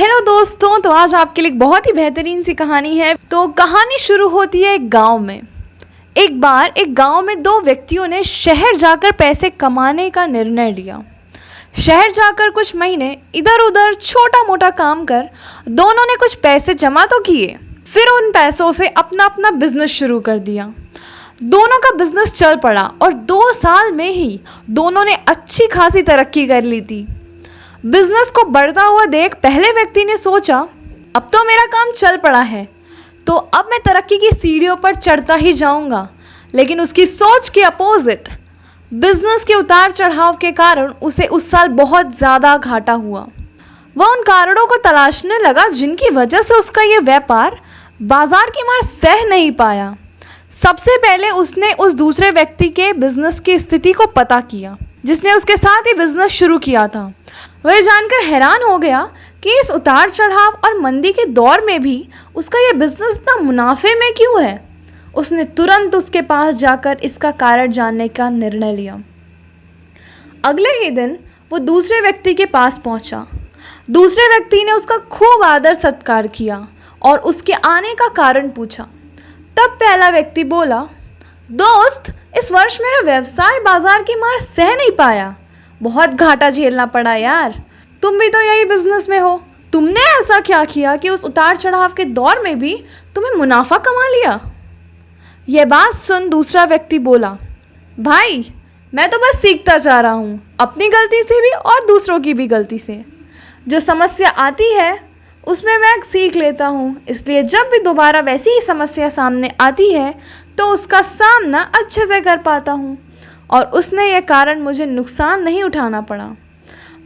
Hello दोस्तों, तो आज आपके लिए एक बहुत ही बेहतरीन सी कहानी है। तो कहानी शुरू होती है एक गांव में। एक बार एक गांव में दो व्यक्तियों ने शहर जाकर पैसे कमाने का निर्णय लिया। शहर जाकर कुछ महीने इधर उधर छोटा मोटा काम कर दोनों ने कुछ पैसे जमा तो किए। फिर उन पैसों से अपना अपना बिजनेस शुरू कर दिया। दोनों का बिजनेस चल पड़ा और 2 साल में ही दोनों ने अच्छी खासी तरक्की कर ली थी। बिजनेस को बढ़ता हुआ देख पहले व्यक्ति ने सोचा, अब तो मेरा काम चल पड़ा है, तो अब मैं तरक्की की सीढ़ियों पर चढ़ता ही जाऊंगा। लेकिन उसकी सोच के अपोजिट, बिजनेस के उतार चढ़ाव के कारण उसे उस साल बहुत ज़्यादा घाटा हुआ। वह उन कारणों को तलाशने लगा जिनकी वजह से उसका ये व्यापार बाजार की मार सह नहीं पाया। सबसे पहले उसने उस दूसरे व्यक्ति के बिजनेस की स्थिति को पता किया जिसने उसके साथ ही बिजनेस शुरू किया था। वह जानकर हैरान हो गया कि इस उतार चढ़ाव और मंदी के दौर में भी उसका यह बिजनेस इतना मुनाफे में क्यों है। उसने तुरंत उसके पास जाकर इसका कारण जानने का निर्णय लिया। अगले ही दिन वो दूसरे व्यक्ति के पास पहुंचा। दूसरे व्यक्ति ने उसका खूब आदर सत्कार किया और उसके आने का कारण पूछा। तब पहला व्यक्ति बोला, दोस्त, इस वर्ष मेरा व्यवसाय बाजार की मार सह नहीं पाया, बहुत घाटा झेलना पड़ा यार। तुम भी तो यही बिजनेस में हो, तुमने ऐसा क्या किया कि उस उतार चढ़ाव के दौर में भी तुम्हें मुनाफा कमा लिया। यह बात सुन दूसरा व्यक्ति बोला, भाई, मैं तो बस सीखता जा रहा हूँ, अपनी गलती से भी और दूसरों की भी गलती से। जो समस्या आती है उसमें मैं सीख लेता हूँ, इसलिए जब भी दोबारा वैसी ही समस्या सामने आती है तो उसका सामना अच्छे से कर पाता हूँ और उसने यह कारण मुझे नुकसान नहीं उठाना पड़ा।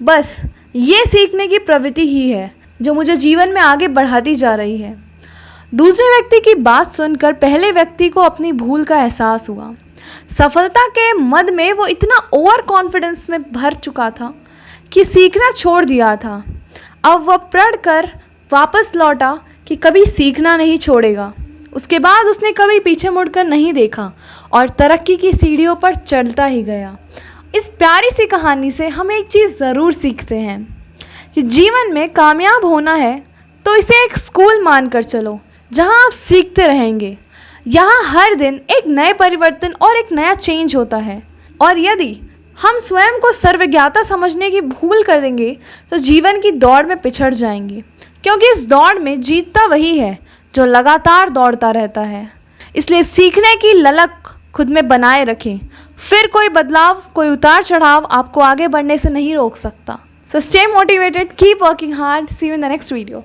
बस ये सीखने की प्रवृत्ति ही है जो मुझे जीवन में आगे बढ़ाती जा रही है। दूसरे व्यक्ति की बात सुनकर पहले व्यक्ति को अपनी भूल का एहसास हुआ। सफलता के मद में वो इतना ओवर कॉन्फिडेंस में भर चुका था कि सीखना छोड़ दिया था। अब वह प्रण कर वापस लौटा कि कभी सीखना नहीं छोड़ेगा। उसके बाद उसने कभी पीछे मुड़कर नहीं देखा और तरक्की की सीढ़ियों पर चढ़ता ही गया। इस प्यारी सी कहानी से हम एक चीज़ ज़रूर सीखते हैं कि जीवन में कामयाब होना है तो इसे एक स्कूल मानकर चलो जहां आप सीखते रहेंगे। यहाँ हर दिन एक नए परिवर्तन और एक नया चेंज होता है और यदि हम स्वयं को सर्वज्ञाता समझने की भूल करेंगे तो जीवन की दौड़ में पिछड़ जाएंगे, क्योंकि इस दौड़ में जीतता वही है जो लगातार दौड़ता रहता है। इसलिए सीखने की ललक खुद में बनाए रखें, फिर कोई बदलाव, कोई उतार चढ़ाव आपको आगे बढ़ने से नहीं रोक सकता। So stay motivated, keep working hard, see you in the next video.